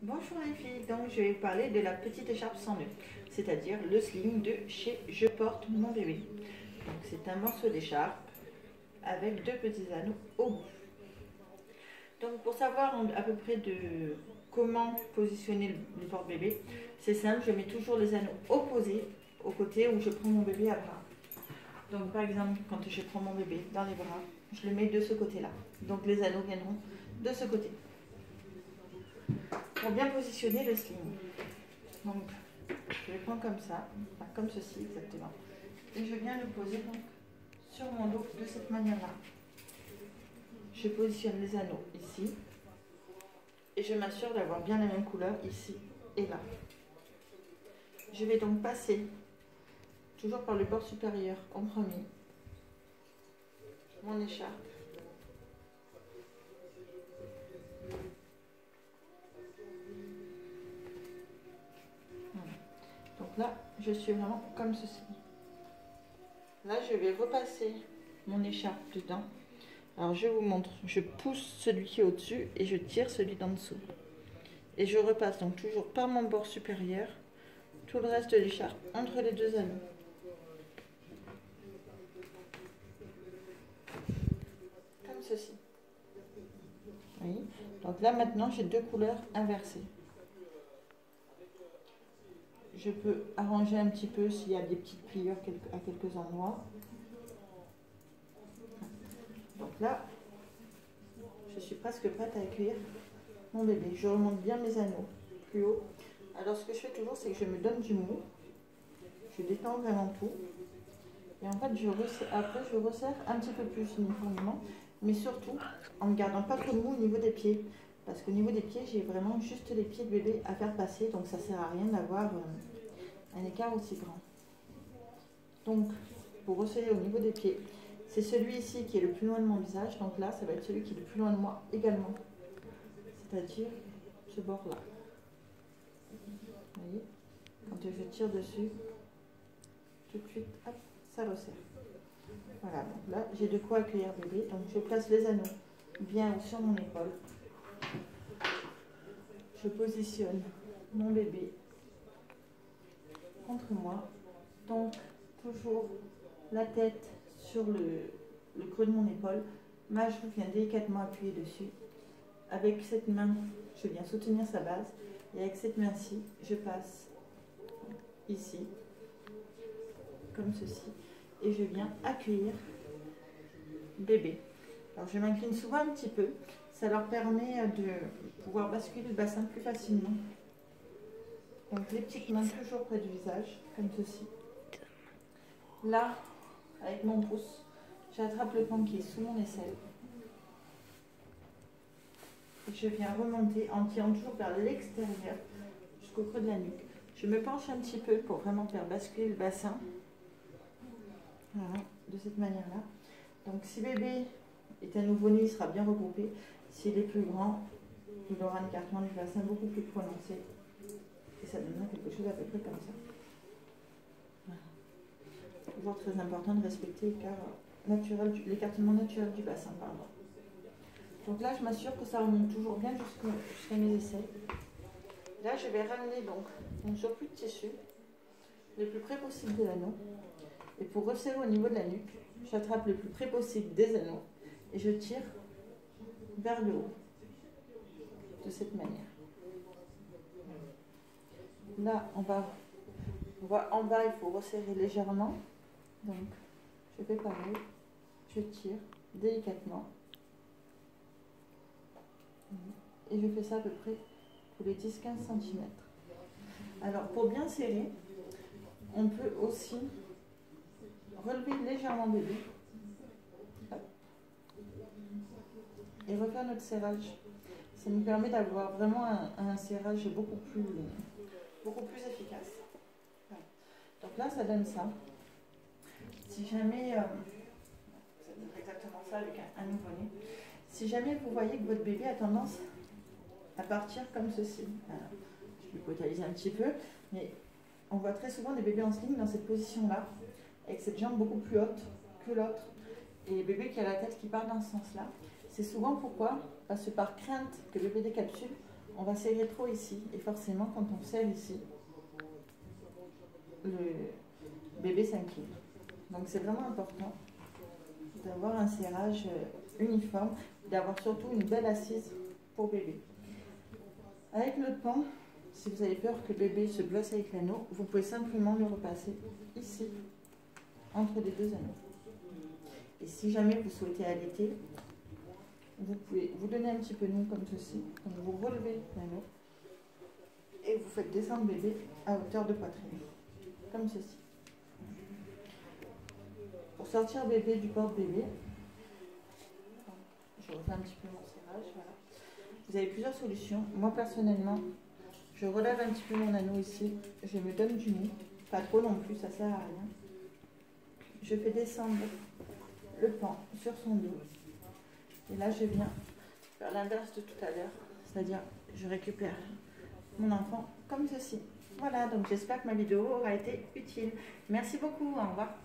Bonjour les filles, donc je vais vous parler de la petite écharpe sans nœud, c'est-à-dire le sling de chez Je porte mon bébé. Donc c'est un morceau d'écharpe avec deux petits anneaux au bout. Donc pour savoir à peu près de comment positionner le porte-bébé, c'est simple, je mets toujours les anneaux opposés au côté où je prends mon bébé à bras. Donc par exemple, quand je prends mon bébé dans les bras, je le mets de ce côté-là. Donc les anneaux viendront de ce côté. Pour bien positionner le sling. Donc, je le prends comme ça, enfin, comme ceci exactement. Et je viens le poser donc sur mon dos de cette manière-là. Je positionne les anneaux ici. Et je m'assure d'avoir bien la même couleur ici et là. Je vais donc passer, toujours par le bord supérieur en premier, mon écharpe. Donc là, je suis vraiment comme ceci. Là, je vais repasser mon écharpe dedans. Alors, je vous montre. Je pousse celui qui est au-dessus et je tire celui d'en dessous. Et je repasse donc toujours par mon bord supérieur tout le reste de l'écharpe entre les deux anneaux. Comme ceci. Oui. Donc là, maintenant, j'ai deux couleurs inversées. Je peux arranger un petit peu s'il y a des petites pliures à quelques endroits. Donc là, je suis presque prête à accueillir mon bébé. Je remonte bien mes anneaux plus haut. Alors ce que je fais toujours, c'est que je me donne du mou. Je détends vraiment tout. Et en fait, après, je resserre un petit peu plus uniformément. Mais surtout, en ne gardant pas trop de mou au niveau des pieds. Parce qu'au niveau des pieds, j'ai vraiment juste les pieds de bébé à faire passer. Donc ça ne sert à rien d'avoir un écart aussi grand. Donc, pour resserrer au niveau des pieds, c'est celui ici qui est le plus loin de mon visage. Donc là, ça va être celui qui est le plus loin de moi également. C'est-à-dire ce bord-là. Vous voyez, quand je tire dessus, tout de suite, hop, ça resserre. Voilà, donc là, j'ai de quoi accueillir bébé. Donc je place les anneaux bien sur mon épaule. Je positionne mon bébé contre moi. Donc, toujours la tête sur le creux de mon épaule. Ma joue vient délicatement appuyer dessus. Avec cette main, je viens soutenir sa base. Et avec cette main-ci, je passe ici, comme ceci. Et je viens accueillir bébé. Alors je m'incline souvent un petit peu. Ça leur permet de pouvoir basculer le bassin plus facilement. Donc les petites mains toujours près du visage, comme ceci. Là, avec mon pouce, j'attrape le pan qui est sous mon aisselle. Et je viens remonter en tirant toujours vers l'extérieur, jusqu'au creux de la nuque. Je me penche un petit peu pour vraiment faire basculer le bassin. Voilà, de cette manière-là. Donc si bébé est un nouveau-né, il sera bien regroupé. S'il est plus grand, il aura un écartement du bassin beaucoup plus prononcé. Et ça donnera quelque chose à peu près comme ça. Voilà. Toujours très important de respecter l'écartement naturel du bassin. Pardon. Donc là, je m'assure que ça remonte toujours bien jusqu'à mes aisselles. Là, je vais ramener donc mon surplus de tissu le plus près possible de l'anneau. Et pour resserrer au niveau de la nuque, j'attrape le plus près possible des anneaux et je tire vers le haut, de cette manière. Là, on va en bas, il faut resserrer légèrement. Donc, je fais pareil, je tire délicatement. Et je fais ça à peu près tous les 10-15 cm. Alors, pour bien serrer, on peut aussi relever légèrement bébé. Et refaire notre serrage. Ça nous permet d'avoir vraiment un serrage beaucoup plus efficace. Voilà. Donc là, ça donne ça. Si jamais, ça donne exactement ça avec un nouveau-né. Si jamais vous voyez que votre bébé a tendance à partir comme ceci, alors, je vais brutaliser un petit peu, mais on voit très souvent des bébés en sling dans cette position-là, avec cette jambe beaucoup plus haute que l'autre, et bébé qui a la tête qui part dans ce sens-là. C'est souvent pourquoi? Parce que par crainte que le bébé décapsule, on va serrer trop ici. Et forcément, quand on serre ici, le bébé s'incline. Donc c'est vraiment important d'avoir un serrage uniforme, d'avoir surtout une belle assise pour bébé. Avec le pan, si vous avez peur que bébé se blesse avec l'anneau, vous pouvez simplement le repasser ici, entre les deux anneaux. Et si jamais vous souhaitez allaiter, vous pouvez vous donner un petit peu de mou comme ceci, donc vous relevez l'anneau et vous faites descendre bébé à hauteur de poitrine, comme ceci. Pour sortir bébé du porte-bébé, je refais un petit peu mon serrage, voilà. Vous avez plusieurs solutions. Moi personnellement, je relève un petit peu mon anneau ici, je me donne du mou, pas trop non plus, ça sert à rien. Je fais descendre le pan sur son dos. Et là, je viens faire l'inverse de tout à l'heure, c'est-à-dire je récupère mon enfant comme ceci. Voilà, donc j'espère que ma vidéo aura été utile. Merci beaucoup, au revoir.